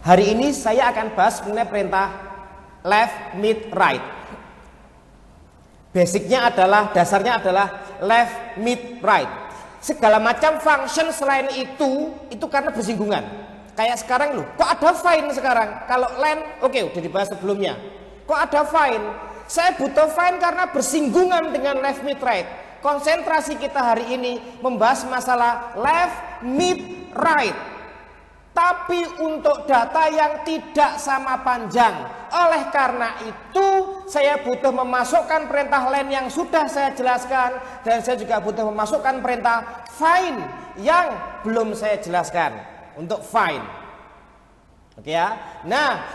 Hari ini saya akan bahas mengenai perintah left, mid, right. Basicnya adalah, dasarnya adalah left, mid, right. Segala macam function selain itu karena bersinggungan. Kayak sekarang loh, kok ada find sekarang? Kalau len, oke, udah dibahas sebelumnya. Kok ada find? Saya butuh find karena bersinggungan dengan left, mid, right. Konsentrasi kita hari ini membahas masalah left, mid, right. Tapi untuk data yang tidak sama panjang. Oleh karena itu saya butuh memasukkan perintah len yang sudah saya jelaskan. Dan saya juga butuh memasukkan perintah find yang belum saya jelaskan. Untuk find. Oke ya. Nah,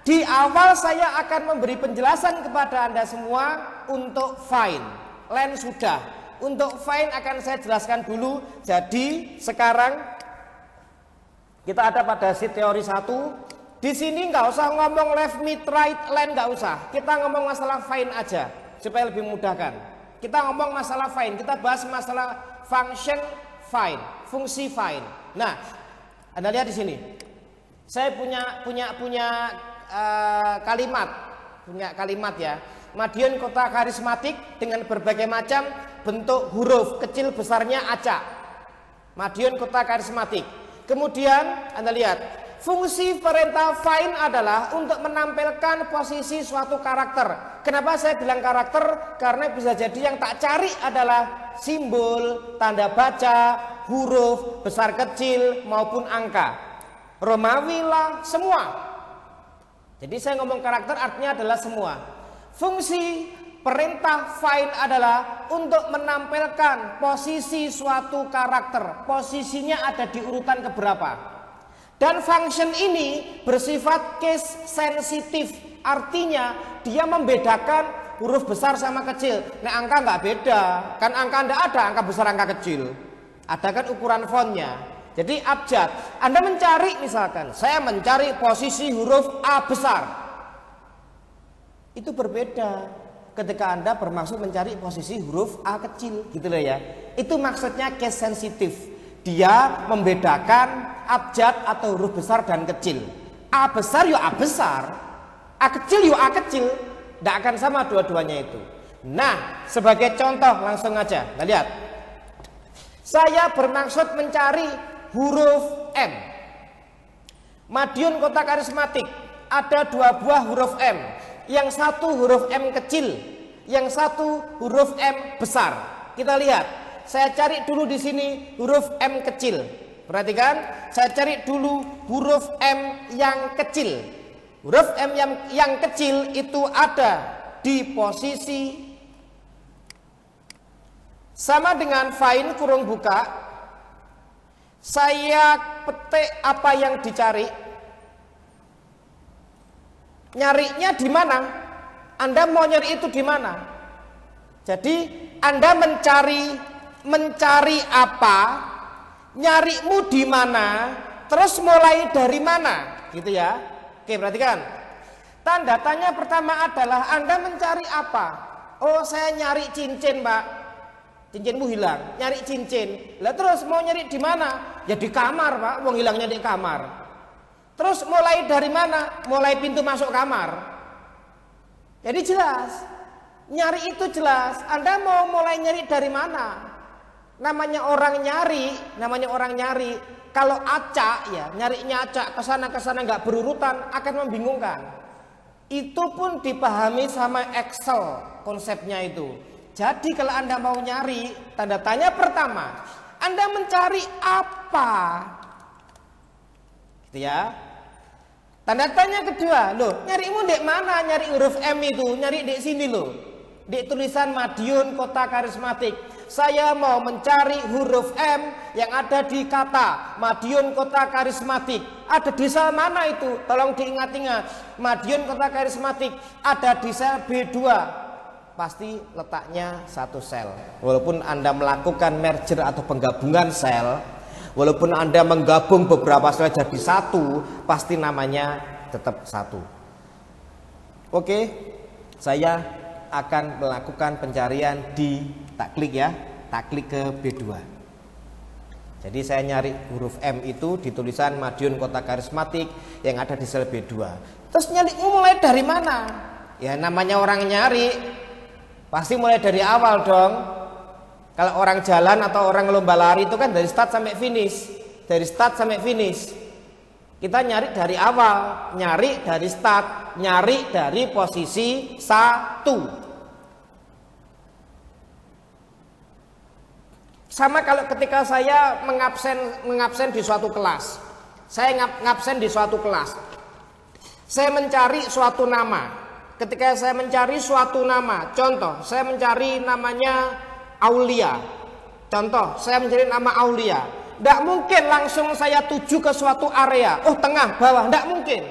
di awal saya akan memberi penjelasan kepada Anda semua untuk find. Len sudah. Untuk find akan saya jelaskan dulu. Jadi sekarang kita ada pada sheet teori 1. Di sini nggak usah ngomong left, mid, right, len, nggak usah. Kita ngomong masalah find aja supaya lebih memudahkan. Kita ngomong masalah find. Kita bahas masalah function find, fungsi find. Nah, Anda lihat di sini. Saya punya kalimat ya. Madiun kota karismatik dengan berbagai macam bentuk huruf kecil besarnya acak. Madiun kota karismatik. Kemudian Anda lihat, fungsi perintah find adalah untuk menampilkan posisi suatu karakter. Kenapa saya bilang karakter? Karena bisa jadi yang tak cari adalah simbol, tanda baca, huruf, besar kecil maupun angka. Romawi lah, semua. Jadi saya ngomong karakter artinya adalah semua. Fungsi perintah find adalah untuk menampilkan posisi suatu karakter. Posisinya ada di urutan keberapa. Dan function ini bersifat case sensitif. Artinya dia membedakan huruf besar sama kecil. Nah, angka nggak beda. Kan angka nggak ada angka besar angka kecil. Ada kan ukuran fontnya. Jadi abjad. Anda mencari misalkan, saya mencari posisi huruf A besar. Itu berbeda ketika Anda bermaksud mencari posisi huruf A kecil, gitu loh ya. Itu maksudnya case sensitif. Dia membedakan abjad atau huruf besar dan kecil. A besar ya A besar, A kecil ya A kecil. Tidak akan sama dua-duanya itu. Nah, sebagai contoh langsung aja. Nah, lihat. Saya bermaksud mencari huruf M. Madiun kota karismatik. Ada 2 buah huruf M. Yang satu huruf M kecil, yang satu huruf M besar. Kita lihat. Saya cari dulu di sini huruf M kecil. Perhatikan, saya cari dulu huruf M yang kecil. Huruf M yang kecil itu ada di posisi sama dengan find kurung buka. Saya petik apa yang dicari. Nyarinya di mana? Anda mau nyari itu di mana? Jadi Anda mencari apa? Nyarimu di mana? Terus mulai dari mana? Gitu ya. Oke, perhatikan. Tanda tanya pertama adalah Anda mencari apa? Oh, saya nyari cincin, Pak. Cincinmu hilang. Nyari cincin. Lah terus mau nyari di mana? Ya di kamar, Pak. Wong hilangnya di kamar. Terus mulai dari mana? Mulai pintu masuk kamar. Jadi jelas. Nyari itu jelas. Anda mau mulai nyari dari mana? Namanya orang nyari. Kalau acak ya, nyarinya acak kesana nggak berurutan akan membingungkan. Itu pun dipahami sama Excel konsepnya itu. Jadi kalau Anda mau nyari, tanda tanya pertama, Anda mencari apa? Gitu ya. Tanda tanya kedua, loh, nyarimu di mana? Nyari huruf M itu, nyari di sini loh. Di tulisan Madiun kota karismatik. Saya mau mencari huruf M yang ada di kata Madiun kota karismatik. Ada di sel mana itu? Tolong diingat-ingat. Madiun kota karismatik ada di sel B2. Pasti letaknya satu sel. Walaupun Anda melakukan merger atau penggabungan sel, walaupun Anda menggabung beberapa sel jadi satu, pasti namanya tetap satu. Oke, saya akan melakukan pencarian di, tak klik ya, tak klik ke B2. Jadi saya nyari huruf M itu di tulisan Madiun Kota Karismatik yang ada di sel B2. Terus nyari mulai dari mana? Ya namanya orang nyari pasti mulai dari awal dong. Kalau orang jalan atau orang lomba lari itu kan dari start sampai finish. Dari start sampai finish. Kita nyari dari awal, nyari dari start, nyari dari posisi 1. Sama kalau ketika saya mengabsen di suatu kelas. Saya ngabsen di suatu kelas. Saya mencari suatu nama. Ketika saya mencari suatu nama, contoh, saya mencari namanya Aulia. Contoh, saya mencari nama Aulia. Tidak mungkin langsung saya tuju ke suatu area. Oh, tengah, bawah, tidak mungkin.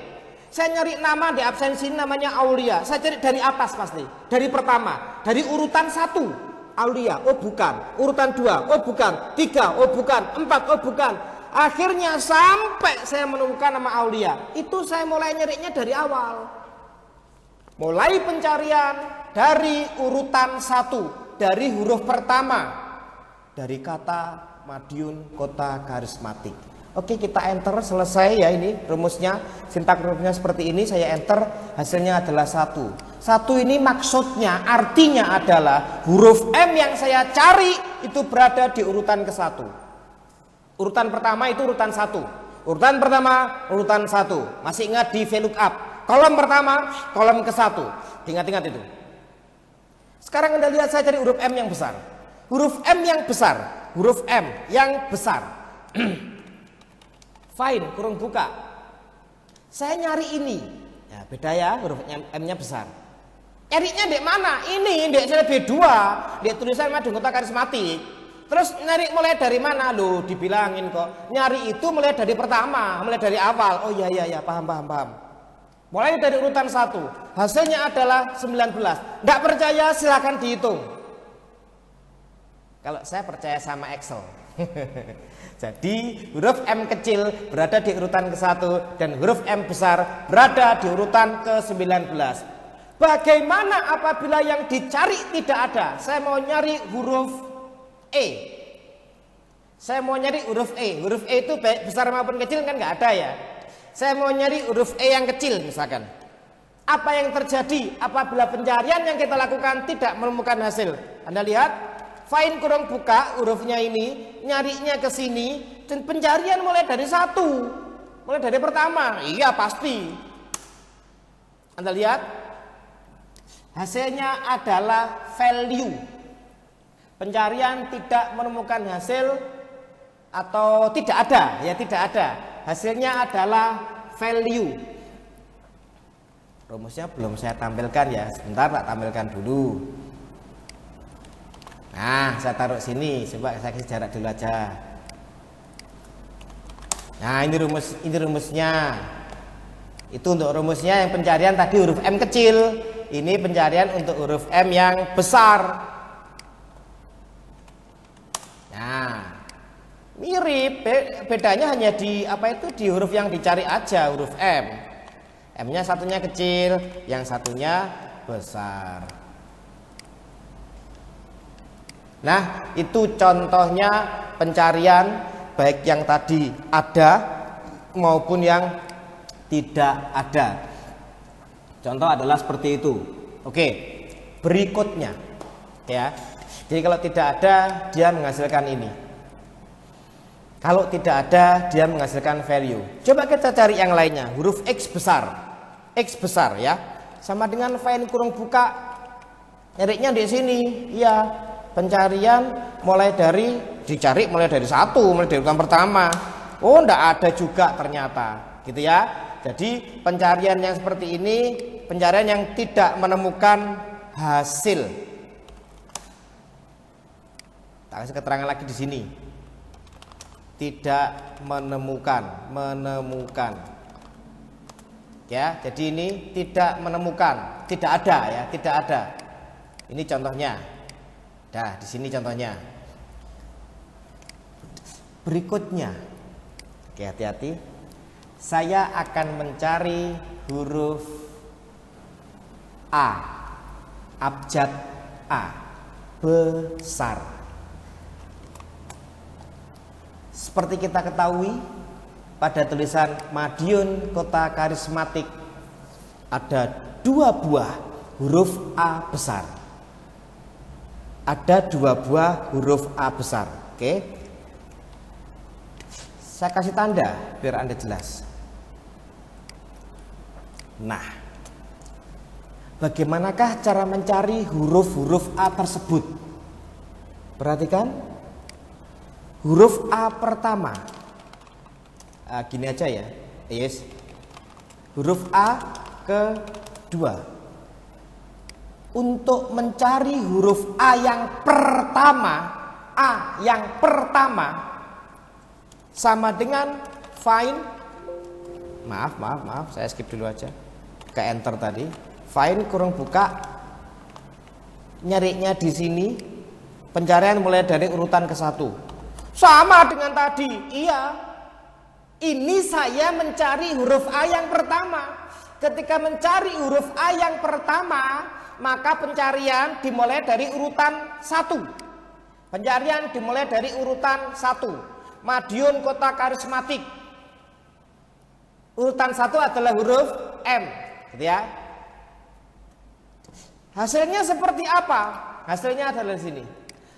Saya nyari nama di absensi namanya Aulia. Saya cari dari atas pasti. Dari pertama, dari urutan 1. Aulia, oh bukan. Urutan 2, oh bukan. 3, oh bukan. 4, oh bukan. Akhirnya sampai saya menemukan nama Aulia. Itu saya mulai nyarinya dari awal. Mulai pencarian dari urutan 1. Dari huruf pertama. Dari kata Madiun Kota Karismatik. Oke, kita enter, selesai ya ini rumusnya. Sintak rumusnya seperti ini, saya enter, hasilnya adalah 1. 1 ini maksudnya, artinya adalah huruf M yang saya cari itu berada di urutan ke-1. Urutan pertama itu urutan 1. Urutan pertama, urutan 1. Masih ingat di VLOOKUP. Kolom pertama, kolom ke-1. Ingat-ingat itu. Sekarang Anda lihat saya cari huruf M yang besar. Huruf M yang besar. Huruf M yang besar. Fine, kurung buka. Saya nyari ini. Ya, beda ya, huruf M-nya besar. Nyarinya di mana? Ini di sel B2, di tulisan Madiun Kota Karismatik. Terus nyari mulai dari mana? Loh, dibilangin kok. Nyari itu mulai dari pertama, mulai dari awal. Oh iya, paham. Mulai dari urutan 1. Hasilnya adalah 19. Nggak percaya silahkan dihitung. Kalau saya percaya sama Excel. Jadi huruf M kecil berada di urutan ke-1 dan huruf M besar berada di urutan ke-19. Bagaimana apabila yang dicari tidak ada? Saya mau nyari huruf E. Saya mau nyari huruf E. Huruf E itu baik besar maupun kecil kan nggak ada ya. Saya mau nyari huruf E yang kecil misalkan. Apa yang terjadi apabila pencarian yang kita lakukan tidak menemukan hasil? Anda lihat, fine kurung buka hurufnya ini, nyarinya ke sini, dan pencarian mulai dari 1. Mulai dari pertama. Iya pasti. Anda lihat, hasilnya adalah value. Pencarian tidak menemukan hasil atau tidak ada, ya tidak ada. Hasilnya adalah value. Rumusnya belum saya tampilkan ya, sebentar tak tampilkan dulu. Nah, saya taruh sini, coba saya kasih jarak dulu aja. Nah, ini rumusnya. Itu untuk rumusnya yang pencarian tadi huruf M kecil. Ini pencarian untuk huruf M yang besar. Nah, mirip, bedanya hanya di di huruf yang dicari aja, huruf M. M-nya satunya kecil, yang satunya besar. Nah, itu contohnya pencarian baik yang tadi ada maupun yang tidak ada. Contoh adalah seperti itu. Oke, berikutnya ya. Jadi kalau tidak ada dia menghasilkan ini. Kalau tidak ada dia menghasilkan value. Coba kita cari yang lainnya, huruf X besar. X besar ya. Sama dengan file kurung buka. Nyarinya di sini. Iya. Pencarian dicari mulai dari 1, mulai dari urutan pertama. Oh, enggak ada juga ternyata, gitu ya. Jadi pencarian yang seperti ini, pencarian yang tidak menemukan hasil. Tak kasih keterangan lagi di sini. Tidak menemukan. Ya, jadi ini tidak menemukan, tidak ada ya, tidak ada. Ini contohnya. Nah, di sini contohnya. Berikutnya. Oke, hati-hati. Saya akan mencari huruf A. Abjad A. Besar. seperti kita ketahui pada tulisan Madiun Kota Karismatik ada 2 buah huruf A besar. Ada 2 buah huruf A besar. Oke. Saya kasih tanda biar Anda jelas. Nah, bagaimanakah cara mencari huruf-huruf A tersebut? Perhatikan huruf A pertama. Gini aja ya, yes. Huruf A kedua. Untuk mencari huruf A yang pertama, sama dengan find. Maaf, saya skip dulu aja. Ke enter tadi. Find kurung buka. Nyarinya di sini. Pencarian mulai dari urutan ke-1. Sama dengan tadi. Iya. Ini saya mencari huruf A yang pertama. Ketika mencari huruf A yang pertama, maka pencarian dimulai dari urutan 1. Pencarian dimulai dari urutan 1. Madiun Kota Karismatik. Urutan 1 adalah huruf M, gitu ya. Hasilnya seperti apa? Hasilnya adalah di sini.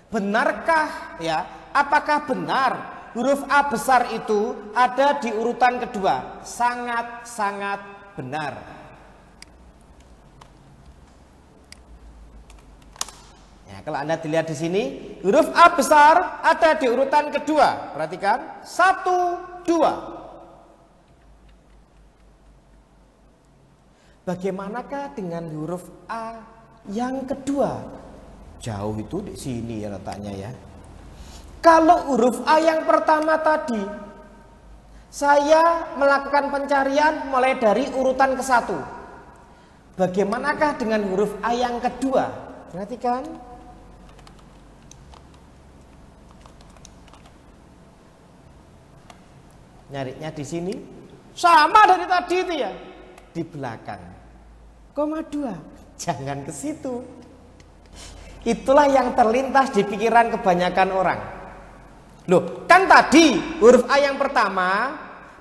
Benarkah ya? Apakah benar huruf A besar itu ada di urutan kedua? Sangat-sangat benar. Ya, kalau Anda dilihat di sini, huruf A besar ada di urutan kedua. Perhatikan, 1, 2. Bagaimanakah dengan huruf A yang kedua? Jauh itu di sini ya letaknya ya. Kalau huruf A yang pertama tadi, saya melakukan pencarian mulai dari urutan ke-1. Bagaimanakah dengan huruf A yang kedua? Perhatikan. Nyarinya di sini. Sama dari tadi itu ya. Di belakang. 2. Jangan ke situ. Itulah yang terlintas di pikiran kebanyakan orang. Loh, kan tadi huruf A yang pertama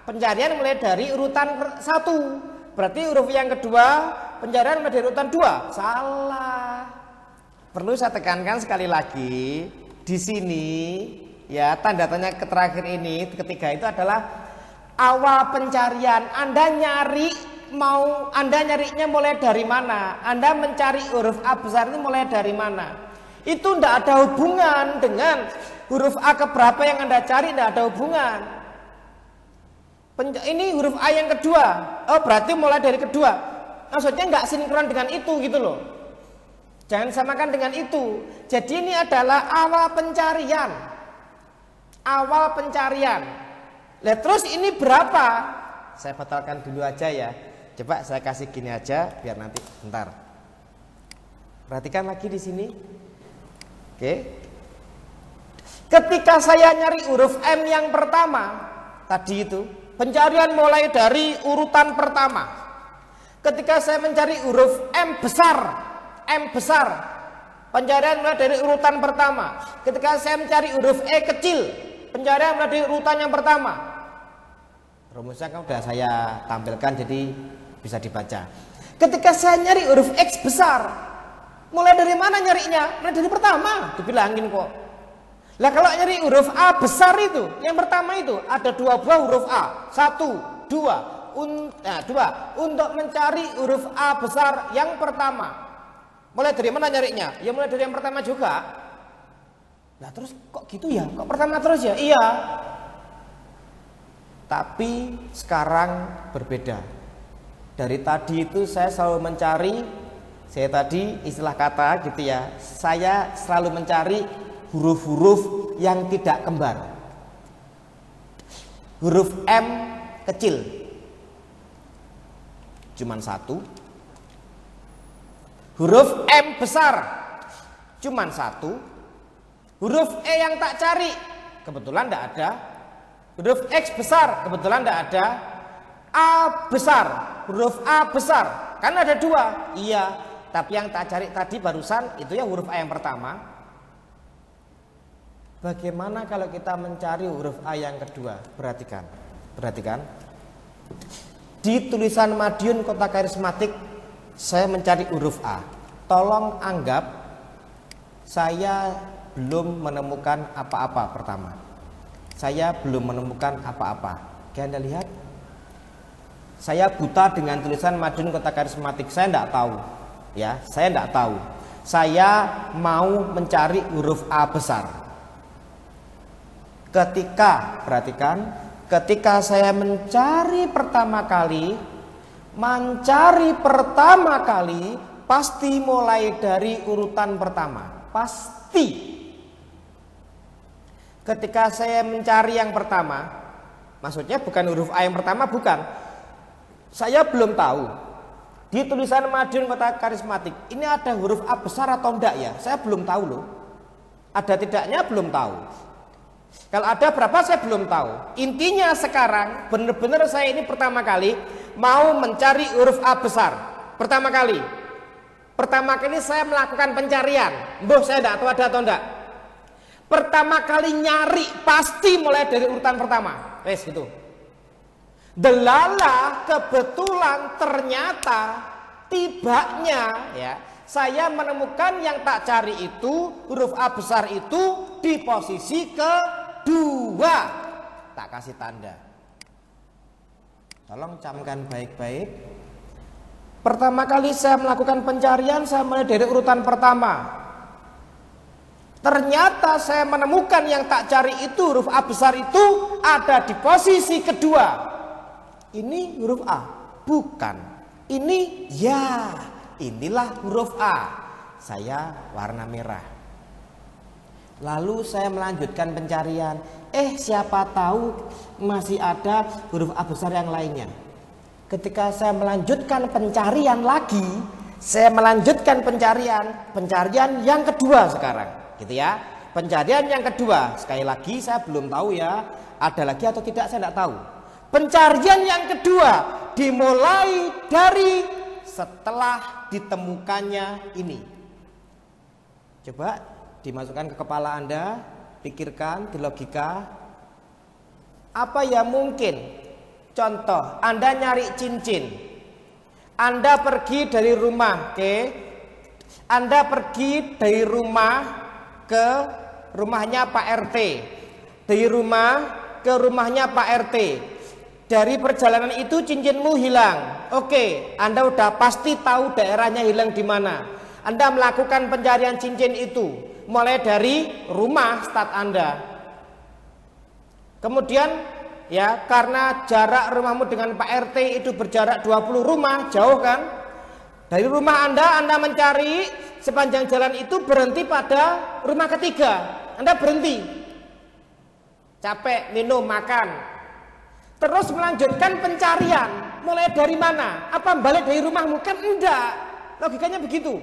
pencarian mulai dari urutan 1. Berarti huruf yang kedua pencarian mulai dari urutan 2. Salah. Perlu saya tekankan sekali lagi, di sini ya tanda tanya terakhir ini, ketiga itu adalah awal pencarian. Anda nyarinya mulai dari mana? Anda mencari huruf A besar itu mulai dari mana? Itu tidak ada hubungan dengan huruf A keberapa yang Anda cari, tidak ada hubungan. Ini huruf A yang kedua. Oh, berarti mulai dari kedua. Maksudnya nggak sinkron dengan itu gitu loh. Jangan samakan dengan itu. Jadi ini adalah awal pencarian. Awal pencarian. Nah, terus ini berapa? Saya batalkan dulu aja ya. Coba saya kasih gini aja biar nanti bentar. Perhatikan lagi di sini. Oke. Ketika saya nyari huruf M yang pertama tadi itu, pencarian mulai dari urutan pertama. Ketika saya mencari huruf M besar, pencarian mulai dari urutan pertama. Ketika saya mencari huruf E kecil, pencarian mulai dari urutan yang pertama. Rumusnya kan sudah saya tampilkan jadi bisa dibaca. Ketika saya nyari huruf X besar, mulai dari mana nyarinya? Mulai dari pertama, dibilangin kok. Lah kalau nyari huruf A besar itu, yang pertama itu ada 2 buah huruf A. 1, 2. 2. Untuk mencari huruf A besar yang pertama. Mulai dari mana nyarinya? Ya mulai dari yang pertama juga. Lah terus kok gitu ya? Kok pertama terus ya? Iya. Tapi sekarang berbeda. Dari tadi itu saya selalu mencari, saya tadi istilah kata gitu ya, saya selalu mencari huruf-huruf yang tidak kembar. Huruf M kecil cuman 1. Huruf M besar cuman 1. Huruf E yang tak cari kebetulan tidak ada. Huruf X besar kebetulan tidak ada. A besar, huruf A besar kan ada 2. Iya, tapi yang tak cari tadi barusan itu ya huruf A yang pertama. Bagaimana kalau kita mencari huruf A yang kedua? Perhatikan. Perhatikan. Di tulisan Madiun Kota Karismatik saya mencari huruf A. Tolong anggap saya belum menemukan apa-apa pertama. Saya belum menemukan apa-apa. Oke, Anda lihat. Saya buta dengan tulisan Madiun Kota Karismatik. Saya tidak tahu. Ya, saya tidak tahu. Saya mau mencari huruf A besar. Ketika, perhatikan, ketika saya mencari pertama kali, pasti mulai dari urutan pertama. Pasti. Ketika saya mencari yang pertama, maksudnya bukan huruf A yang pertama, bukan. Saya belum tahu. Di tulisan Madiun Kota Karismatik, ini ada huruf A besar atau enggak ya? Saya belum tahu loh. Ada tidaknya belum tahu. Kalau ada berapa saya belum tahu. Intinya sekarang benar-benar saya ini pertama kali mau mencari huruf A besar. Pertama kali saya melakukan pencarian. Saya tidak tahu ada atau enggak. Pertama kali nyari pasti mulai dari urutan pertama. Gitu. Delala kebetulan ternyata tibanya ya, saya menemukan yang tak cari itu, huruf A besar itu di posisi kedua. Tak kasih tanda. Tolong camkan baik-baik. Pertama kali saya melakukan pencarian, saya mulai dari urutan pertama. Ternyata saya menemukan yang tak cari itu, huruf A besar itu ada di posisi kedua. Ini huruf A? Bukan. Ini ya. Inilah huruf A. Saya warna merah. Lalu saya melanjutkan pencarian. Siapa tahu masih ada huruf A besar yang lainnya. Ketika saya melanjutkan pencarian lagi, saya melanjutkan pencarian yang kedua sekarang, gitu ya. Pencarian yang kedua, sekali lagi saya belum tahu ya, ada lagi atau tidak saya tidak tahu. Pencarian yang kedua dimulai dari setelah ditemukannya ini. Coba dimasukkan ke kepala Anda, pikirkan, di logika. Apa ya mungkin? Contoh, Anda nyari cincin. Anda pergi dari rumah, oke? Anda pergi dari rumah ke rumahnya Pak RT. Dari rumah ke rumahnya Pak RT. Dari perjalanan itu cincinmu hilang. Oke, Anda udah pasti tahu daerahnya hilang di mana. Anda melakukan pencarian cincin itu mulai dari rumah start Anda. Kemudian ya, karena jarak rumahmu dengan Pak RT itu berjarak 20 rumah, jauh kan? Dari rumah Anda mencari sepanjang jalan itu berhenti pada rumah ketiga. Anda berhenti. Capek, minum, makan. Terus melanjutkan pencarian. Mulai dari mana? Apa balik dari rumahmu? Kan enggak. Logikanya begitu.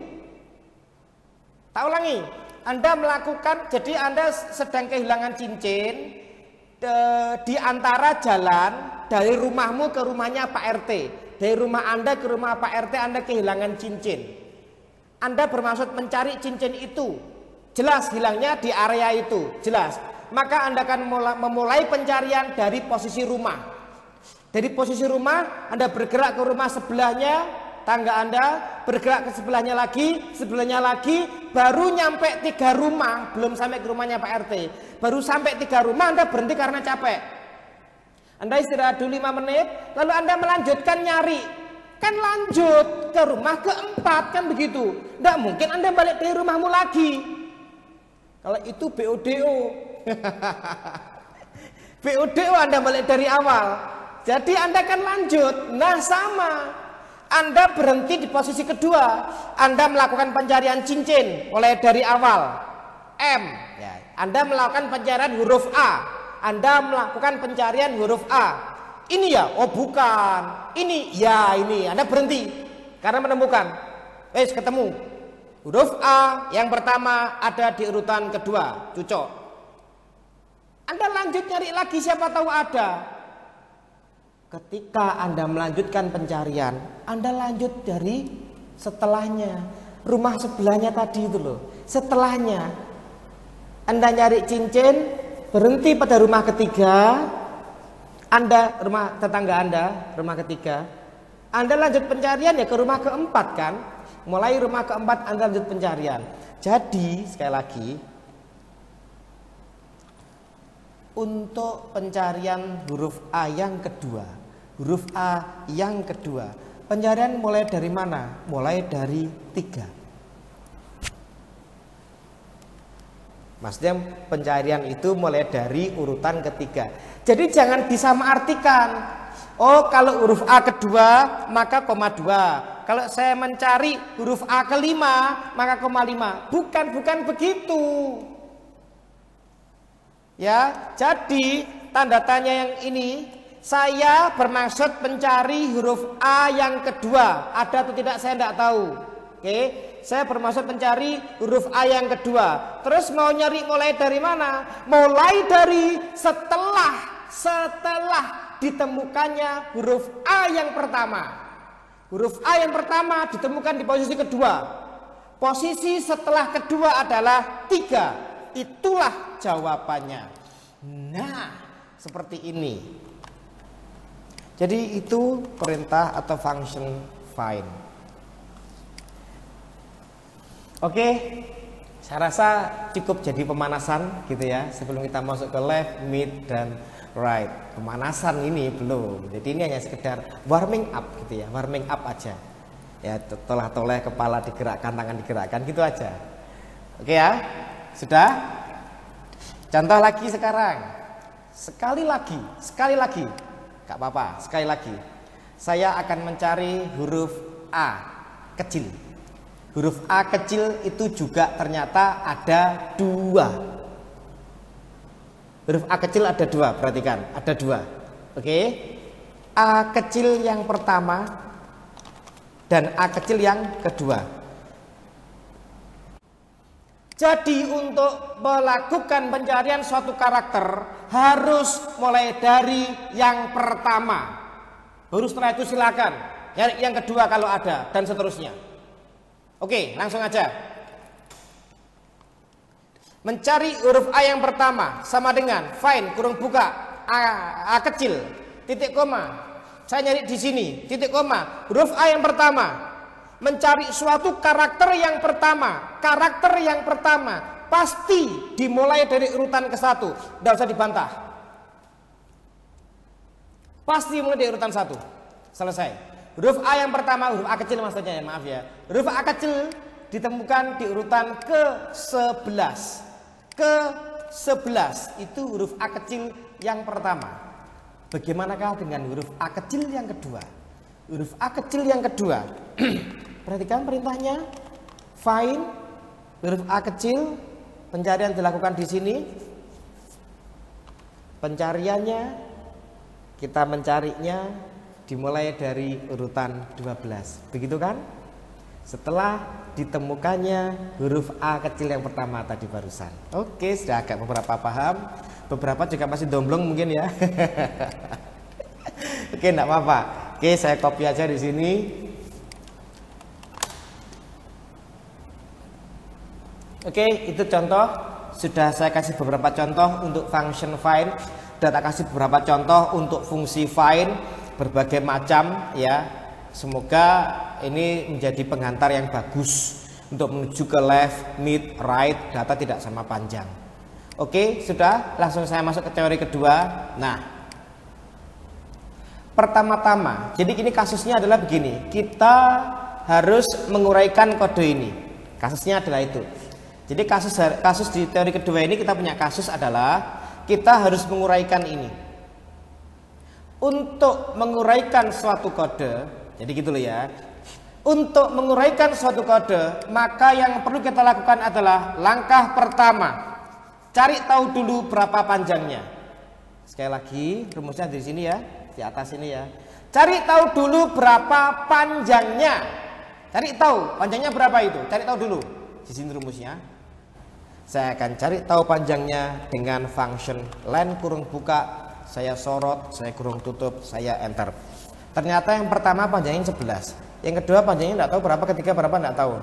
Tak ulangi. Anda melakukan, jadi Anda sedang kehilangan cincin di antara jalan dari rumahmu ke rumahnya Pak RT. Dari rumah Anda ke rumah Pak RT Anda kehilangan cincin. Anda bermaksud mencari cincin itu. Jelas hilangnya di area itu. Jelas. Maka Anda akan memulai pencarian dari posisi rumah. Dari posisi rumah Anda bergerak ke rumah sebelahnya, tangga Anda, bergerak ke sebelahnya lagi, baru nyampe 3 rumah, belum sampai ke rumahnya Pak RT. Baru sampai 3 rumah Anda berhenti karena capek. Anda istirahat dulu 5 menit, lalu Anda melanjutkan nyari. Kan lanjut ke rumah keempat, kan begitu. Tidak mungkin Anda balik dari rumahmu lagi. Kalau itu BODO. BODO Anda balik dari awal. Jadi Anda kan lanjut. Nah sama, Anda berhenti di posisi kedua. Anda melakukan pencarian cincin mulai dari awal M ya. Anda melakukan pencarian huruf A. Anda melakukan pencarian huruf A. Ini ya? Oh bukan. Ini ya, ini. Anda berhenti karena menemukan. Ketemu huruf A yang pertama ada di urutan kedua, cocok. Anda lanjut nyari lagi, siapa tahu ada. Ketika Anda melanjutkan pencarian, Anda lanjut dari setelahnya. Rumah sebelahnya tadi itu loh. Setelahnya. Anda nyari cincin, berhenti pada rumah ketiga, Anda, rumah tetangga Anda, rumah ketiga, Anda lanjut pencarian ya ke rumah keempat kan? Mulai rumah keempat Anda lanjut pencarian. Jadi sekali lagi, untuk pencarian huruf A yang kedua, pencarian mulai dari mana? Mulai dari 3. Maksudnya pencarian itu mulai dari urutan ketiga. Jadi jangan disamaartikan. Oh, kalau huruf A kedua maka koma 2. Kalau saya mencari huruf A kelima maka koma 5. Bukan begitu. Ya, jadi tanda tanya yang ini, saya bermaksud mencari huruf A yang kedua. Ada atau tidak saya tidak tahu. Oke, saya bermaksud mencari huruf A yang kedua. Terus mau nyari mulai dari mana? Mulai dari setelah ditemukannya huruf A yang pertama. Huruf A yang pertama ditemukan di posisi kedua. Posisi setelah kedua adalah 3. Itulah jawabannya. Nah, seperti ini. Jadi itu perintah atau function find. Oke, saya rasa cukup jadi pemanasan gitu ya, sebelum kita masuk ke left, mid, dan right. Pemanasan ini belum, jadi ini hanya sekedar warming up gitu ya, warming up aja. Ya, toleh-toleh kepala digerakkan, tangan digerakkan gitu aja. Oke ya, sudah? Contoh lagi sekarang. Sekali lagi, gak apa-apa, sekali lagi. Saya akan mencari huruf A kecil. Huruf A kecil itu juga ternyata ada 2. Huruf A kecil ada 2, perhatikan, ada 2. Oke. A kecil yang pertama dan A kecil yang kedua. Jadi untuk melakukan pencarian suatu karakter harus mulai dari yang pertama. Baru setelah itu silakan nyari yang kedua kalau ada dan seterusnya. Oke, langsung aja. Mencari huruf A yang pertama sama dengan find kurung buka A kecil titik koma. Saya nyari di sini titik koma huruf A yang pertama. Mencari suatu karakter yang pertama. Karakter yang pertama pasti dimulai dari urutan ke-1. Tidak usah dibantah. Pasti mulai dari urutan 1. Selesai. Huruf A yang pertama, huruf A kecil maksudnya ya, maaf ya. Huruf A kecil ditemukan di urutan ke-11. Ke-11 itu huruf A kecil yang pertama. Bagaimanakah dengan huruf A kecil yang kedua? Huruf A kecil yang kedua. Perhatikan perintahnya. Find huruf A kecil, pencarian dilakukan di sini. Pencariannya kita mencarinya dimulai dari urutan 12. Begitu kan? Setelah ditemukannya huruf A kecil yang pertama tadi barusan. Oke, sudah agak beberapa paham. Beberapa juga masih domblong mungkin ya. Oke, enggak apa-apa. Oke, saya copy aja di sini. Oke, itu contoh. Sudah saya kasih beberapa contoh untuk function find. Sudah tak kasih beberapa contoh untuk fungsi find. Berbagai macam ya. Semoga ini menjadi pengantar yang bagus untuk menuju ke left, mid, right. Data tidak sama panjang. Oke, sudah. Langsung saya masuk ke teori kedua. Nah, pertama-tama, jadi ini kasusnya adalah begini. Kita harus menguraikan kode ini. Kasusnya adalah itu. Jadi kasus di teori kedua ini kita punya kasus adalah kita harus menguraikan ini. Untuk menguraikan suatu kode, jadi gitu loh ya. Untuk menguraikan suatu kode, maka yang perlu kita lakukan adalah langkah pertama, cari tahu dulu berapa panjangnya. Sekali lagi, rumusnya di sini ya, di atas ini ya. Cari tahu dulu berapa panjangnya. Cari tahu panjangnya berapa itu. Cari tahu dulu. Di sini rumusnya. Saya akan cari tahu panjangnya dengan function len kurung buka. Saya sorot, saya kurung tutup, saya enter. Ternyata yang pertama panjangnya 11. Yang kedua panjangnya enggak tahu berapa, ketiga berapa enggak tahu.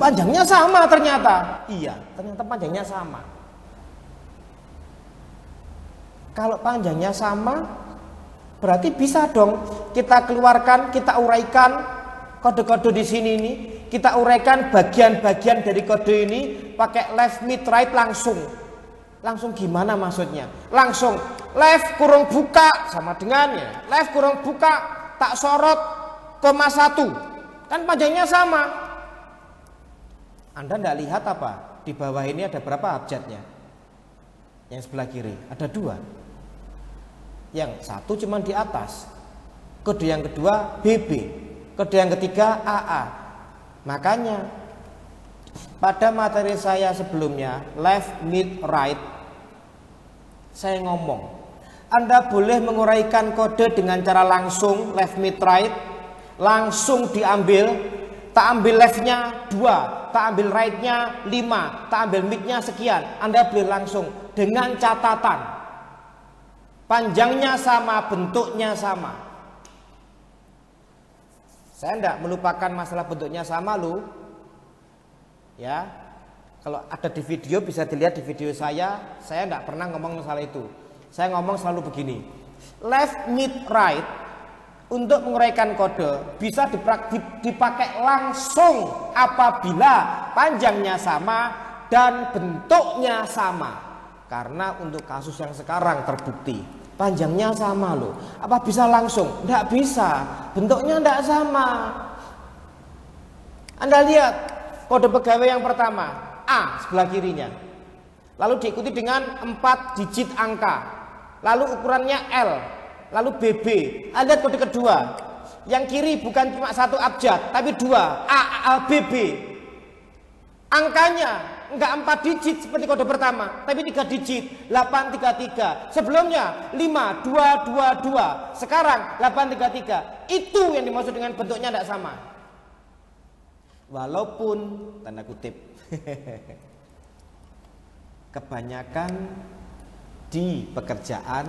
Panjangnya sama ternyata. Iya, ternyata panjangnya sama. Kalau panjangnya sama, berarti bisa dong kita keluarkan, kita uraikan kode-kode di sini ini, kita uraikan bagian-bagian dari kode ini pakai left, mid, right langsung. Langsung gimana maksudnya? Langsung left kurung buka sama dengannya. Left kurung buka tak sorot koma 1. Kan panjangnya sama. Anda tidak lihat apa? Di bawah ini ada berapa abjadnya? Yang sebelah kiri ada 2. Yang satu cuma di atas. Kode yang kedua BB. Kode yang ketiga AA. Makanya pada materi saya sebelumnya left, mid, right, saya ngomong Anda boleh menguraikan kode dengan cara langsung left, mid, right, langsung diambil. Tak ambil leftnya 2, tak ambil rightnya 5, tak ambil midnya sekian. Anda boleh langsung dengan catatan panjangnya sama, bentuknya sama. Saya tidak melupakan masalah bentuknya sama loh. Ya, kalau ada di video bisa dilihat di video saya tidak pernah ngomong masalah itu. Saya ngomong selalu begini, left, mid, right untuk menguraikan kode bisa dipakai langsung apabila panjangnya sama dan bentuknya sama. Karena untuk kasus yang sekarang terbukti panjangnya sama loh. Apa bisa langsung? Tidak bisa, bentuknya tidak sama. Anda lihat kode pegawai yang pertama A sebelah kirinya, lalu diikuti dengan 4 digit angka, lalu ukurannya L, lalu BB. Anda lihat kode kedua, yang kiri bukan cuma 1 abjad tapi 2 BB. Angkanya enggak 4 digit seperti kode pertama tapi 3 digit, 833. Sebelumnya 5222, sekarang 833. Itu yang dimaksud dengan bentuknya tidak sama. Walaupun tanda kutip kebanyakan di pekerjaan,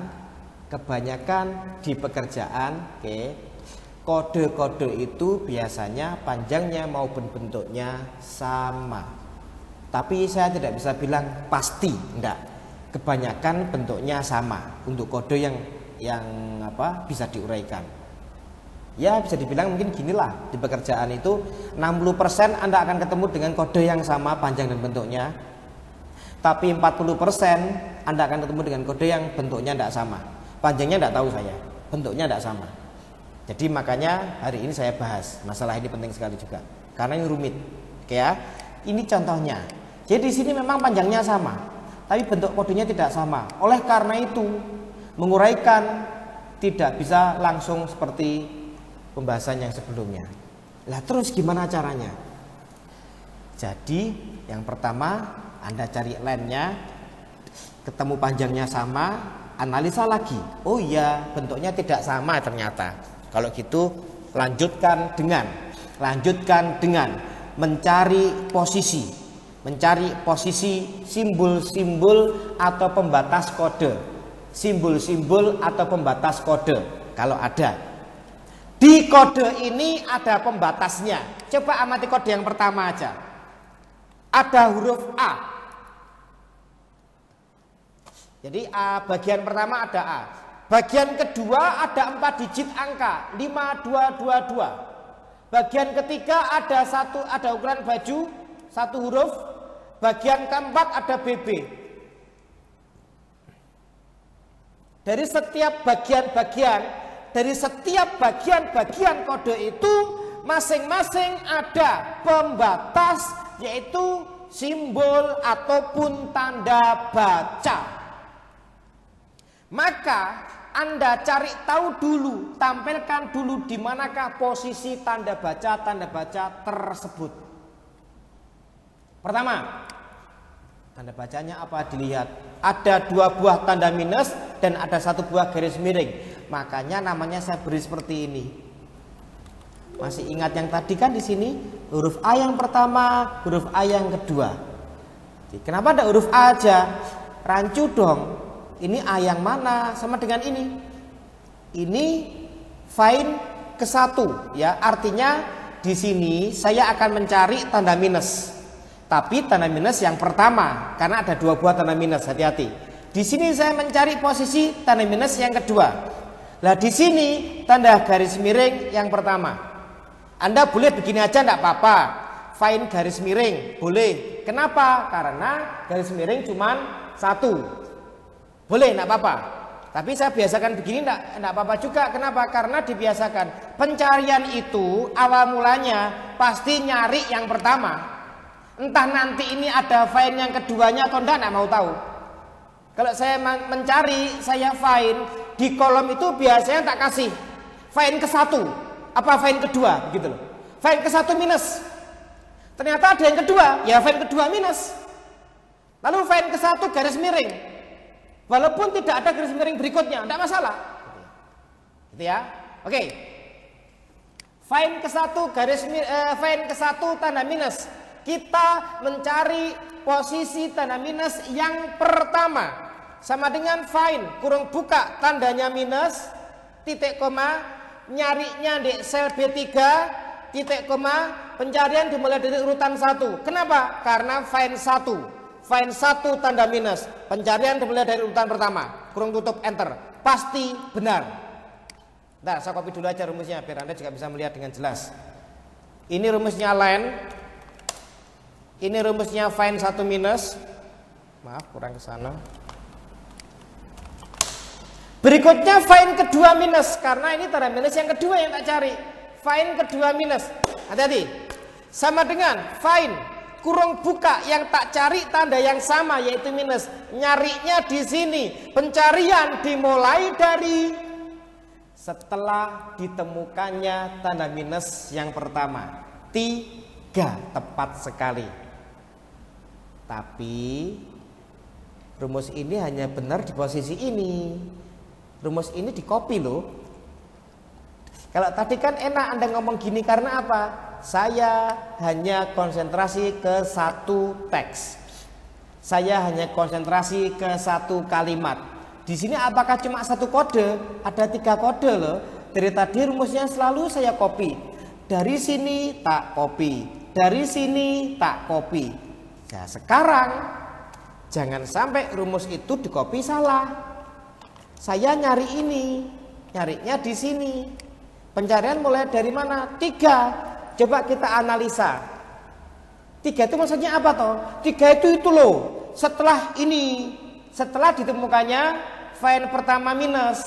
kode-kode itu biasanya panjangnya maupun bentuknya sama. Tapi saya tidak bisa bilang pasti, enggak. Kebanyakan bentuknya sama untuk kode yang bisa diuraikan. Ya bisa dibilang mungkin ginilah, di pekerjaan itu 60% Anda akan ketemu dengan kode yang sama panjang dan bentuknya. Tapi 40% Anda akan ketemu dengan kode yang bentuknya tidak sama. Panjangnya tidak tahu saya, bentuknya tidak sama. Jadi makanya hari ini saya bahas masalah ini, penting sekali juga karena ini rumit. Oke ya, ini contohnya. Jadi di sini memang panjangnya sama, tapi bentuk kodenya tidak sama. Oleh karena itu menguraikan tidak bisa langsung seperti pembahasan yang sebelumnya. Lah terus gimana caranya? Jadi yang pertama Anda cari line-nya, ketemu panjangnya sama, analisa lagi. Oh iya, bentuknya tidak sama ternyata. Kalau gitu lanjutkan dengan mencari posisi simbol-simbol atau pembatas kode. Simbol-simbol atau pembatas kode kalau ada. Di kode ini ada pembatasnya. Coba amati kode yang pertama aja. Ada huruf A. Jadi bagian pertama ada A. Bagian kedua ada 4 digit angka 5222. Bagian ketiga ada ukuran baju 1 huruf. Bagian keempat ada BB. Dari setiap bagian kode itu masing-masing ada pembatas, yaitu simbol ataupun tanda baca. Maka Anda cari tahu dulu, tampilkan dulu di manakah posisi tanda baca tersebut. Pertama, tanda bacanya apa? Dilihat. Ada 2 buah tanda minus dan ada 1 buah garis miring. Makanya namanya saya beri seperti ini. Masih ingat yang tadi kan di sini huruf A yang pertama, huruf A yang kedua. Kenapa ada huruf A aja? Rancu dong. Ini A yang mana sama dengan ini? Ini find ke 1 ya. Artinya di sini saya akan mencari tanda minus. Tapi tanda minus yang pertama, karena ada 2 buah tanda minus, hati-hati. Di sini saya mencari posisi tanda minus yang kedua. Nah di sini tanda garis miring yang pertama. Anda boleh begini aja enggak apa-apa. Find garis miring, boleh. Kenapa? Karena garis miring cuman satu. Boleh, enggak apa-apa. Tapi saya biasakan begini enggak apa-apa juga. Kenapa? Karena dibiasakan. Pencarian itu awal mulanya pasti nyari yang pertama. Entah nanti ini ada find yang keduanya atau enggak mau tahu. Kalau saya mencari, saya find di kolom itu biasanya tak kasih find ke satu, apa find kedua, begitu loh. Find ke satu minus. Ternyata ada yang kedua, ya find kedua minus. Lalu find ke satu garis miring. Walaupun tidak ada garis miring berikutnya, tidak masalah. Gitu ya. Oke. Find ke satu find ke satu tanda minus. Kita mencari posisi tanda minus yang pertama. Sama dengan find kurung buka tandanya minus titik koma, nyarinya di sel B3 titik koma, pencarian dimulai dari urutan 1. Kenapa? Karena find 1 tanda minus, pencarian dimulai dari urutan pertama, kurung tutup enter, pasti benar. Nah, saya copy dulu aja rumusnya biar Anda juga bisa melihat dengan jelas. Ini rumusnya len, ini rumusnya find 1 minus. Maaf kurang ke sana. Berikutnya find kedua minus, karena ini tanda minus yang kedua yang tak cari. Find kedua minus, hati-hati. Sama dengan find kurung buka yang tak cari tanda yang sama yaitu minus. Nyarinya di sini. Pencarian dimulai dari setelah ditemukannya tanda minus yang pertama. 3, tepat sekali. Tapi rumus ini hanya benar di posisi ini. Rumus ini di copy loh. Kalau tadi kan enak Anda ngomong gini karena apa? Saya hanya konsentrasi ke satu teks. Saya hanya konsentrasi ke satu kalimat. Di sini apakah cuma satu kode? Ada 3 kode loh. Dari tadi rumusnya selalu saya copy. Dari sini tak copy. Dari sini tak copy. Nah sekarang jangan sampai rumus itu di copy salah. Saya nyari ini, nyarinya di sini. Pencarian mulai dari mana? 3. Coba kita analisa. 3 itu maksudnya apa toh? 3 itu loh. Setelah ini, setelah ditemukannya find pertama minus.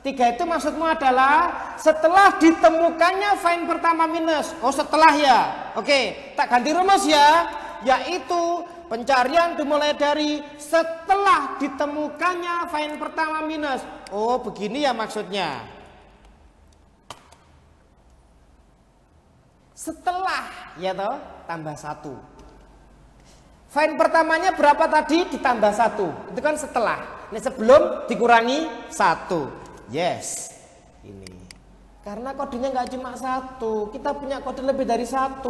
3 itu maksudmu adalah setelah ditemukannya find pertama minus. Oh setelah ya. Oke, tak ganti rumus ya. Yaitu pencarian dimulai dari setelah ditemukannya find pertama minus. Oh begini ya maksudnya. Setelah ya toh tambah 1. Find pertamanya berapa tadi ditambah 1. Itu kan setelah. Ini sebelum dikurangi 1. Yes. Ini. Karena kodenya nggak cuma 1. Kita punya kode lebih dari 1.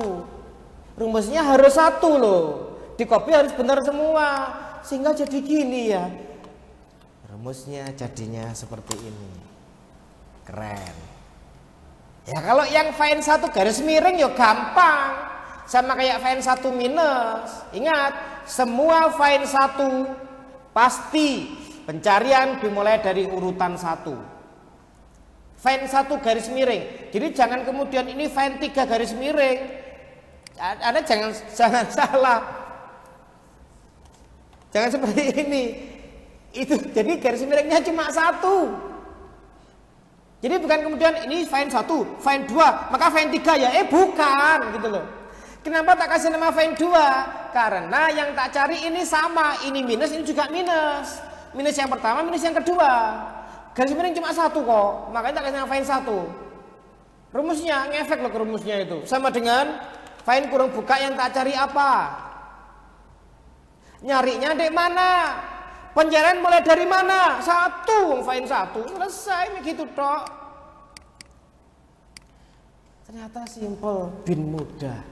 Rumusnya harus 1 loh. Di copy harus benar semua. Sehingga jadi gini ya. Rumusnya jadinya seperti ini. Keren. Ya kalau yang find 1 garis miring ya gampang. Sama kayak find 1 minus. Ingat, semua find 1 pasti pencarian dimulai dari urutan 1. Find 1 garis miring. Jadi jangan kemudian ini find 3 garis miring. Anda jangan salah. Jangan seperti ini. Itu jadi garis miringnya cuma 1. Jadi bukan kemudian ini find 1, find 2, maka find 3 ya. Bukan gitu loh. Kenapa tak kasih nama find 2? Karena yang tak cari ini sama. Ini minus, ini juga minus. Minus yang pertama, minus yang kedua. Garis miring cuma 1 kok. Makanya tak kasih nama find 1. Rumusnya ngefek loh ke rumusnya itu. Sama dengan find kurung buka yang tak cari apa? Nyarinya di mana? Pencarian mulai dari mana? 1, find 1. Selesai begitu tok. Ternyata simple bin mudah.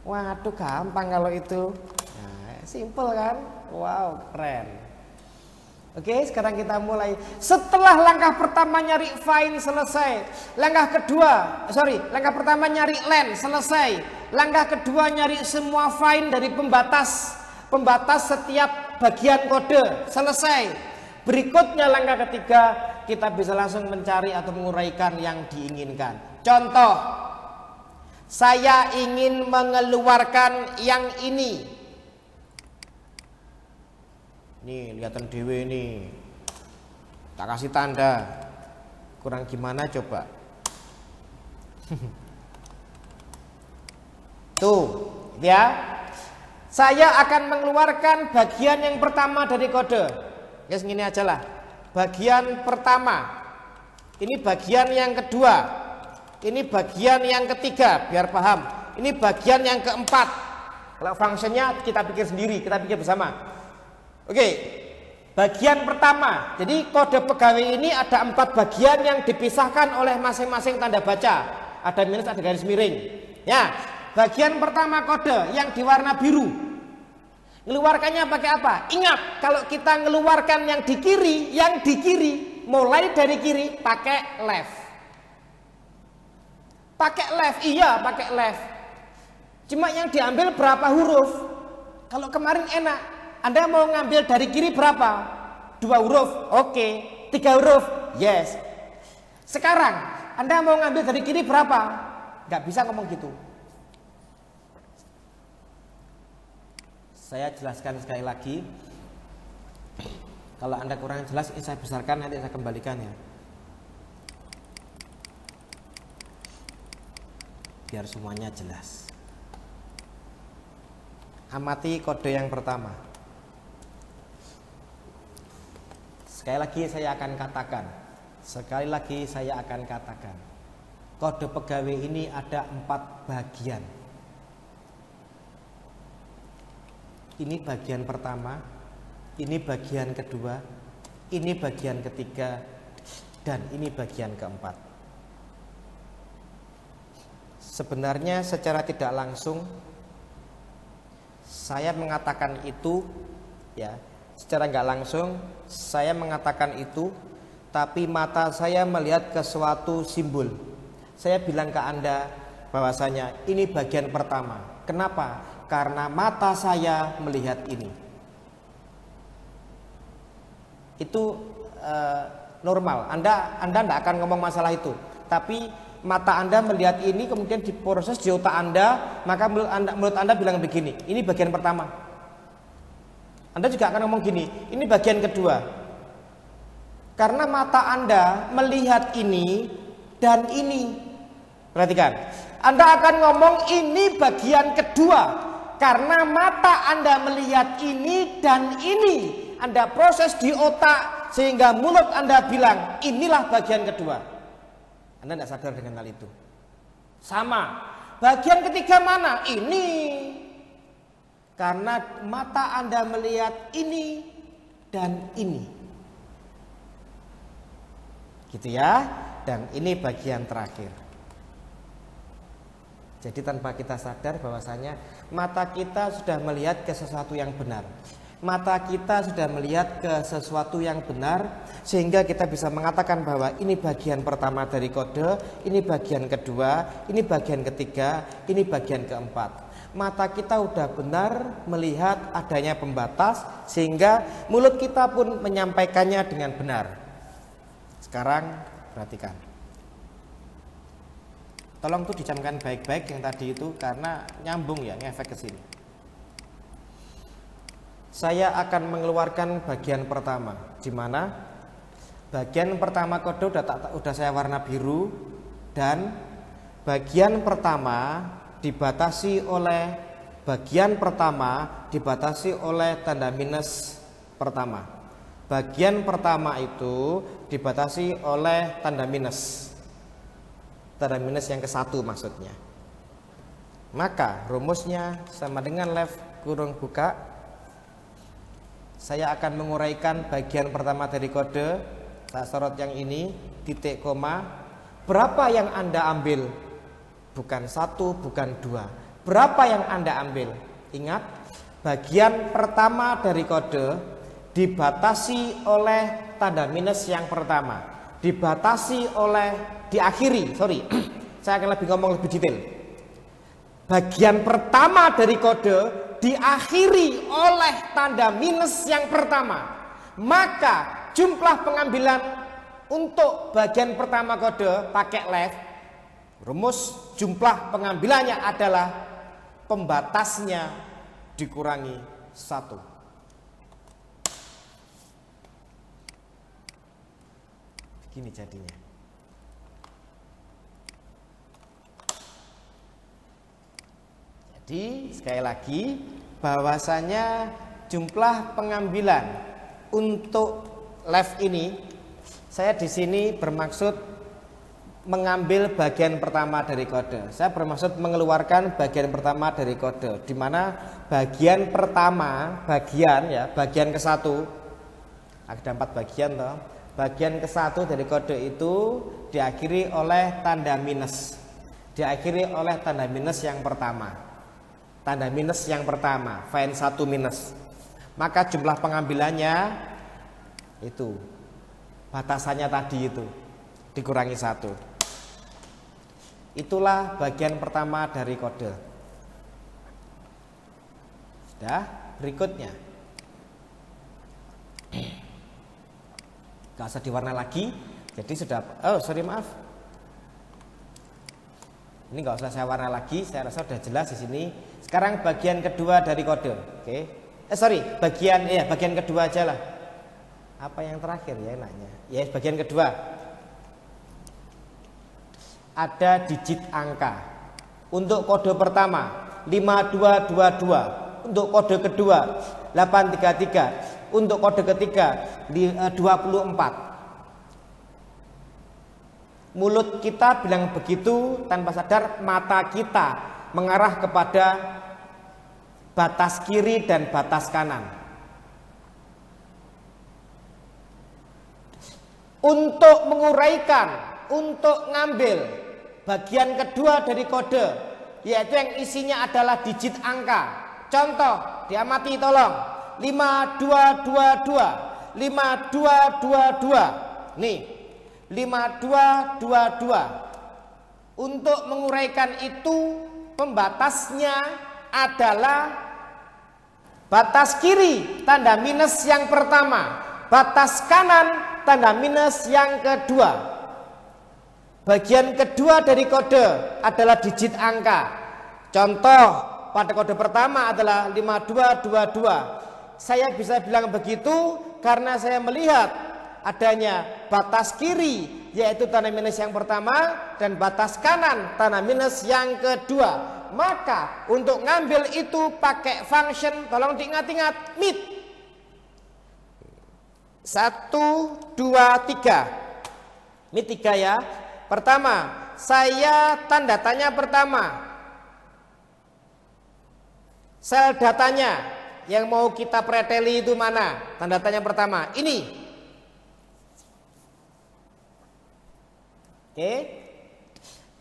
Waduh gampang kalau itu. Nah, simple kan? Wow, keren. Oke, sekarang kita mulai. Setelah langkah pertama nyari find selesai. Langkah pertama nyari len selesai. Langkah kedua nyari semua find dari pembatas setiap bagian kode selesai. Berikutnya langkah ketiga, kita bisa langsung mencari atau menguraikan yang diinginkan. Contoh, saya ingin mengeluarkan yang ini. Nih, lihatan dewe nih. Tak kasih tanda. Kurang gimana coba? Tuh, ya. Saya akan mengeluarkan bagian yang pertama dari kode. Guys, gini aja lah. Bagian pertama. Ini bagian yang kedua. Ini bagian yang ketiga, biar paham. Ini bagian yang keempat. Kalau fungsinya kita pikir sendiri, kita pikir bersama. Oke. Bagian pertama. Jadi kode pegawai ini ada 4 bagian yang dipisahkan oleh masing-masing tanda baca. Ada minus, ada garis miring. Ya. Bagian pertama kode yang diwarna biru. Ngeluarkannya pakai apa? Ingat, kalau kita ngeluarkan yang di kiri, mulai dari kiri pakai left. Pakai left, iya pakai left. Cuma yang diambil berapa huruf? Kalau kemarin enak, Anda mau ngambil dari kiri berapa? 2 huruf, oke. 3 huruf, yes. Sekarang, Anda mau ngambil dari kiri berapa? Nggak bisa ngomong gitu. Saya jelaskan sekali lagi. Kalau Anda kurang jelas, ini saya besarkan, nanti saya kembalikan ya. Biar semuanya jelas. Amati kode yang pertama. Sekali lagi saya akan katakan. Kode pegawai ini ada 4 bagian. Ini bagian pertama, ini bagian kedua, ini bagian ketiga, dan ini bagian keempat. Sebenarnya secara tidak langsung saya mengatakan itu, ya, secara nggak langsung saya mengatakan itu, tapi mata saya melihat ke suatu simbol. Saya bilang ke Anda bahwasanya ini bagian pertama. Kenapa? Karena mata saya melihat ini. Itu normal. Anda tidak akan ngomong masalah itu. Tapi mata Anda melihat ini, kemudian diproses di otak Anda, maka mulut Anda bilang begini, ini bagian pertama. Anda juga akan ngomong gini, ini bagian kedua. Karena mata Anda melihat ini dan ini. Perhatikan. Anda akan ngomong ini bagian kedua. Karena mata Anda melihat ini dan ini, Anda proses di otak sehingga mulut Anda bilang inilah bagian kedua. Anda tidak sadar dengan hal itu. Sama, bagian ketiga mana? Ini. Karena mata Anda melihat ini dan ini. Gitu ya. Dan ini bagian terakhir. Jadi tanpa kita sadar bahwasanya mata kita sudah melihat ke sesuatu yang benar. Mata kita sudah melihat ke sesuatu yang benar, sehingga kita bisa mengatakan bahwa ini bagian pertama dari kode, ini bagian kedua, ini bagian ketiga, ini bagian keempat. Mata kita sudah benar melihat adanya pembatas, sehingga mulut kita pun menyampaikannya dengan benar. Sekarang perhatikan. Tolong tuh dicamkan baik-baik yang tadi itu, karena nyambung ya, ngefek ke sini. Saya akan mengeluarkan bagian pertama, di mana bagian pertama kode udah saya warna biru, dan bagian pertama dibatasi oleh tanda minus pertama. Bagian pertama itu dibatasi oleh tanda minus yang ke-1 maksudnya. Maka rumusnya sama dengan left kurung buka. Saya akan menguraikan bagian pertama dari kode. Saya sorot yang ini, titik koma. Berapa yang Anda ambil? Bukan 1, bukan 2. Berapa yang Anda ambil? Ingat, bagian pertama dari kode dibatasi oleh tanda minus yang pertama. Saya akan ngomong lebih detail. Bagian pertama dari kode diakhiri oleh tanda minus yang pertama. Maka jumlah pengambilan untuk bagian pertama kode pakai left, rumus jumlah pengambilannya adalah pembatasnya dikurangi 1. Begini jadinya. Jadi sekali lagi bahwasanya jumlah pengambilan untuk left ini, saya di sini bermaksud mengambil bagian pertama dari kode. Saya bermaksud mengeluarkan bagian pertama dari kode, di mana bagian pertama, bagian ke-1, ada 4 bagian toh. Bagian ke-1 dari kode itu diakhiri oleh tanda minus. Diakhiri oleh tanda minus yang pertama. Tanda minus yang pertama, find 1 minus. Maka jumlah pengambilannya itu batasannya tadi itu dikurangi 1. Itulah bagian pertama dari kode. Sudah, berikutnya. Gak usah diwarna lagi. Jadi sudah, maaf. Ini gak usah saya warna lagi, saya rasa sudah jelas di sini. Sekarang bagian kedua dari kode. Oke. Bagian kedua aja lah. Apa yang terakhir ya enaknya? Ya, bagian kedua. Ada digit angka. Untuk kode pertama 5222. Untuk kode kedua 833. Untuk kode ketiga 24. Mulut kita bilang begitu, tanpa sadar mata kita mengarah kepada batas kiri dan batas kanan. Untuk menguraikan, untuk ngambil bagian kedua dari kode, yaitu yang isinya adalah digit angka. Contoh, diamati tolong. 5222, 5222. Nih, 5222. Untuk menguraikan itu, pembatasnya adalah batas kiri tanda minus yang pertama, batas kanan tanda minus yang kedua. Bagian kedua dari kode adalah digit angka. Contoh pada kode pertama adalah 5222. Saya bisa bilang begitu karena saya melihat adanya batas kiri yaitu tanda minus yang pertama dan batas kanan tanda minus yang kedua. Maka untuk ngambil itu pakai function, tolong diingat-ingat, mit. 1, 2, 3. Mit 3 ya. Pertama, saya tanda tanya pertama. Sel datanya yang mau kita preteli itu mana? Tanda tanya pertama. Ini. Oke.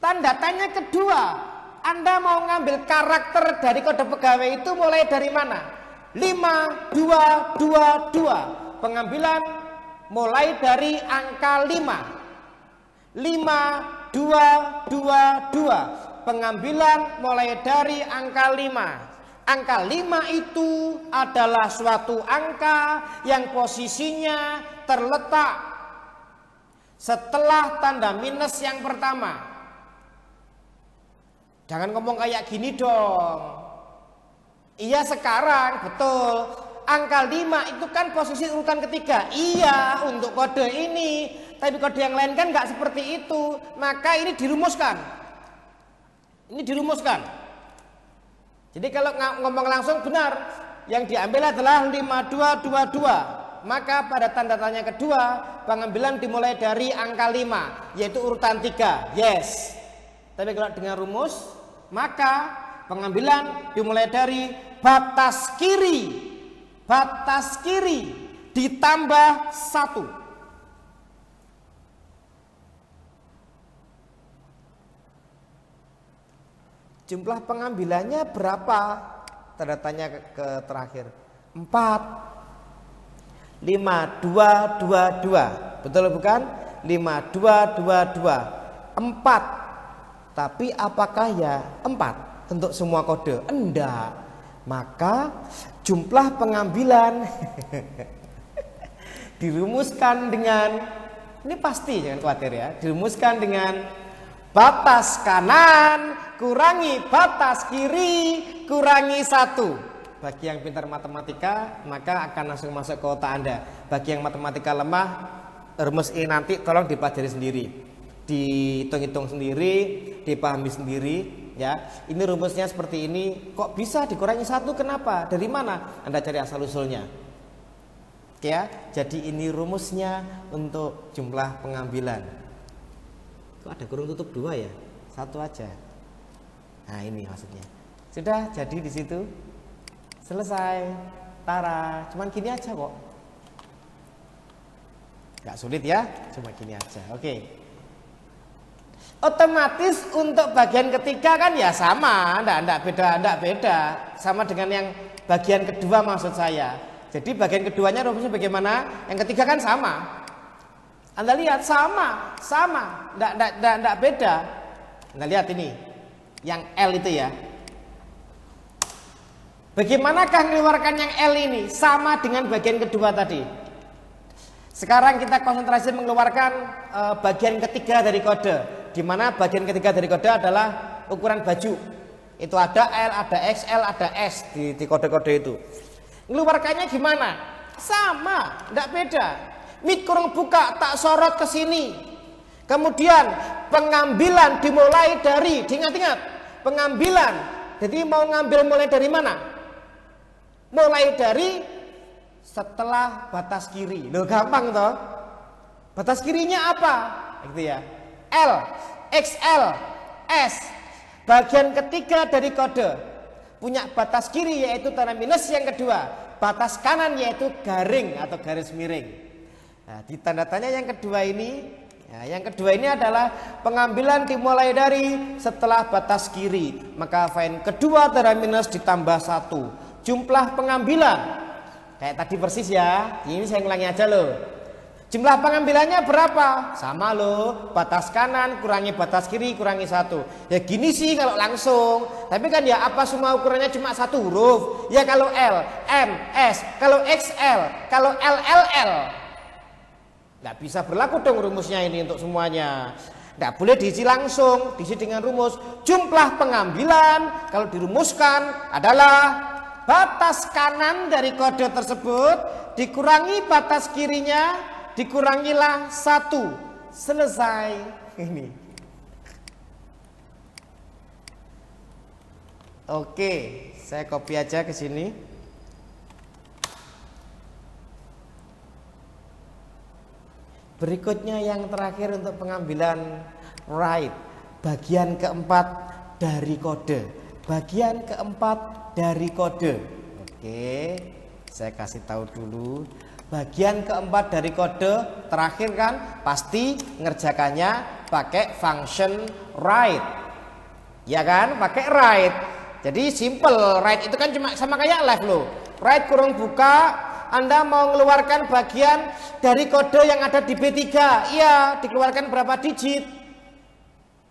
Tanda tanya kedua, Anda mau ngambil karakter dari kode pegawai itu mulai dari mana? 5222. Pengambilan mulai dari angka 5. 5222. Pengambilan mulai dari angka 5. Angka 5 itu adalah suatu angka yang posisinya terletak setelah tanda minus yang pertama. Jangan ngomong kayak gini dong. Iya sekarang, betul. Angka 5 itu kan posisi urutan ketiga. Iya untuk kode ini. Tapi kode yang lain kan nggak seperti itu. Maka ini dirumuskan. Ini dirumuskan. Jadi kalau ngomong langsung benar. Yang diambil adalah 5222. Maka pada tanda tanya kedua, pengambilan dimulai dari angka 5, yaitu urutan 3. Yes. Tapi kalau dengan rumus, maka pengambilan dimulai dari batas kiri. Batas kiri ditambah 1. Jumlah pengambilannya berapa? Tanda tanya ke terakhir. 4. 5222. Betul bukan? 5222. 4. Tapi apakah ya 4 untuk semua kode? Enggak. Maka jumlah pengambilan dirumuskan dengan, ini pasti jangan khawatir ya, dirumuskan dengan batas kanan kurangi batas kiri kurangi 1. Bagi yang pintar matematika maka akan langsung masuk ke otak Anda. Bagi yang matematika lemah, rumus ini nanti tolong dipelajari sendiri, dihitung-hitung sendiri, dipahami sendiri ya. Ini rumusnya seperti ini, kok bisa dikurangi 1, kenapa, dari mana, Anda cari asal usulnya ya. Jadi ini rumusnya untuk jumlah pengambilan. Kok ada kurung tutup 2 ya, 1 aja. Nah ini maksudnya. Sudah jadi di situ, selesai, tara, cuman gini aja kok, nggak sulit ya, cuma gini aja. Oke. Otomatis untuk bagian ketiga kan ya sama, enggak beda, sama dengan yang bagian kedua maksud saya. Jadi bagian keduanya rumusnya bagaimana? Yang ketiga kan sama. Anda lihat sama, enggak beda. Anda lihat ini, yang L itu ya. Bagaimanakah mengeluarkan yang L ini? Sama dengan bagian kedua tadi. Sekarang kita konsentrasi mengeluarkan bagian ketiga dari kode. Di mana bagian ketiga dari kode adalah ukuran baju. Itu ada L, ada XL, ada S di kode-kode itu. Mengeluarkannya gimana? Sama, enggak beda. Mik kurang buka, tak sorot ke sini. Kemudian pengambilan dimulai dari, diingat-ingat, pengambilan. Jadi mau ngambil mulai dari mana? Mulai dari setelah batas kiri. Loh gampang toh. Batas kirinya apa? Gitu ya. L, XL, S. Bagian ketiga dari kode punya batas kiri yaitu tanda minus, yang kedua batas kanan yaitu garing atau garis miring. Nah, di tanda tanya yang kedua ini, ya, yang kedua ini adalah pengambilan dimulai dari setelah batas kiri. Maka find kedua tanda minus ditambah 1. Jumlah pengambilan kayak tadi persis ya. Ini saya ulangi aja loh. Jumlah pengambilannya berapa? Sama loh, batas kanan kurangi batas kiri kurangi 1. Ya gini sih kalau langsung. Tapi kan ya apa semua ukurannya cuma 1 huruf. Ya kalau L, M, S, kalau XL, kalau LLL. Nggak bisa berlaku dong rumusnya ini untuk semuanya. Nggak boleh diisi langsung, diisi dengan rumus. Jumlah pengambilan kalau dirumuskan adalah batas kanan dari kode tersebut dikurangi batas kirinya, dikurangilah 1. Selesai. Ini. Oke, saya copy aja ke sini. Berikutnya yang terakhir untuk pengambilan right, bagian keempat dari kode. Bagian keempat dari kode. Oke, saya kasih tahu dulu. Bagian keempat dari kode terakhir kan pasti ngerjakannya pakai function right. Ya kan, pakai right. Jadi simple, right itu kan cuma sama kayak left loh. Right kurung buka, Anda mau mengeluarkan bagian dari kode yang ada di B3. Iya, dikeluarkan berapa digit?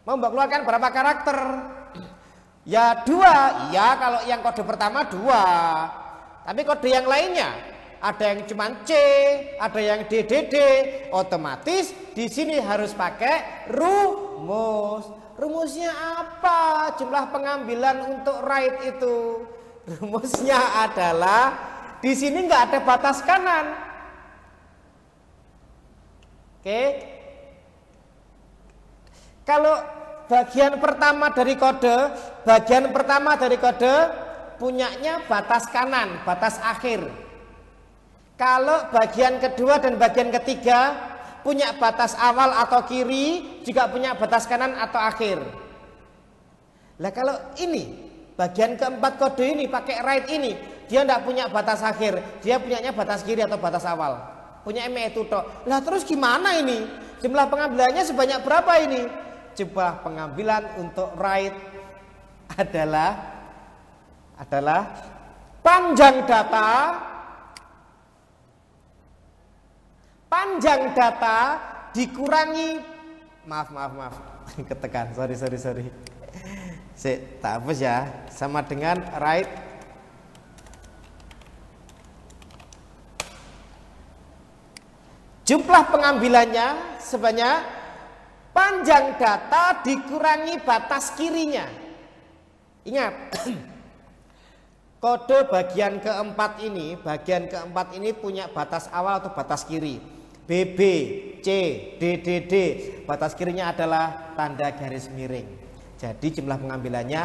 Mau keluarkan berapa karakter? Ya 2. Iya, kalau yang kode pertama 2. Tapi kode yang lainnya ada yang cuma C, ada yang DDD, otomatis di sini harus pakai rumus. Rumusnya apa? Jumlah pengambilan untuk right itu. Rumusnya adalah di sini nggak ada batas kanan. Oke. Kalau bagian pertama dari kode, punyanya batas kanan, batas akhir. Kalau bagian kedua dan bagian ketiga punya batas awal atau kiri, juga punya batas kanan atau akhir. Lah kalau ini bagian keempat kode ini pakai right ini, dia tidak punya batas akhir, dia punyanya batas kiri atau batas awal. Punya itu tok. Lah terus gimana ini? Jumlah pengambilannya sebanyak berapa ini? Jumlah pengambilan untuk right adalah panjang data dikurangi maaf ketekan, sorry tak hapus ya, sama dengan right Jumlah pengambilannya sebanyak panjang data dikurangi batas kirinya. Ingat, kode bagian keempat ini punya batas awal atau batas kiri. BB, C, D, D, D. Batas kirinya adalah tanda garis miring. Jadi jumlah pengambilannya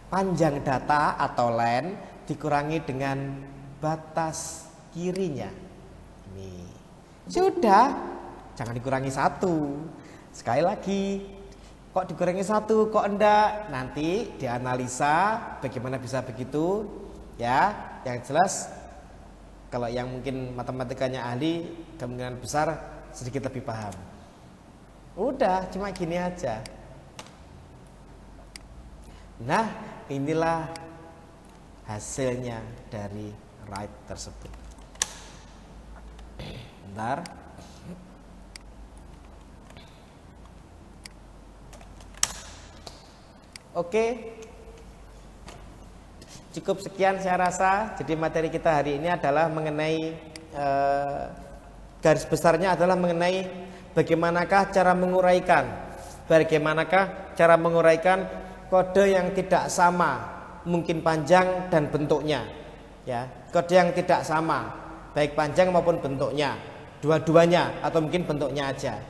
panjang data atau len dikurangi dengan batas kirinya. Ini sudah, jangan dikurangi 1. Sekali lagi, kok dikurangi 1, kok enggak? Nanti dianalisa bagaimana bisa begitu, ya. Yang jelas, kalau yang mungkin matematikanya ahli, kemungkinan besar sedikit lebih paham. Udah, cuma gini aja. Nah, inilah hasilnya dari right tersebut. Bentar. Oke. Cukup sekian saya rasa. Jadi materi kita hari ini adalah mengenai garis besarnya adalah mengenai bagaimanakah cara menguraikan kode yang tidak sama, mungkin panjang dan bentuknya. Ya, kode yang tidak sama, baik panjang maupun bentuknya, dua-duanya atau mungkin bentuknya aja.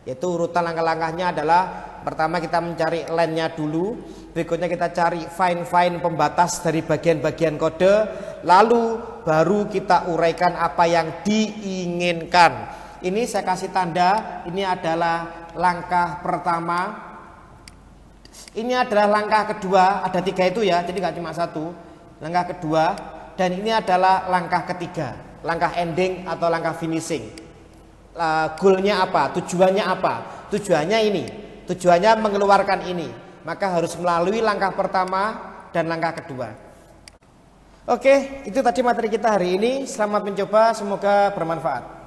Yaitu urutan langkah-langkahnya adalah pertama kita mencari len-nya dulu, berikutnya kita cari find pembatas dari bagian-bagian kode, lalu baru kita uraikan apa yang diinginkan. Ini saya kasih tanda, ini adalah langkah pertama, ini adalah langkah kedua, ada 3 itu ya, jadi nggak cuma 1. Langkah kedua, dan ini adalah langkah ketiga, langkah ending atau langkah finishing. Goalnya apa? Tujuannya apa? Tujuannya ini, tujuannya mengeluarkan ini. Maka harus melalui langkah pertama dan langkah kedua. Oke, itu tadi materi kita hari ini. Selamat mencoba, semoga bermanfaat.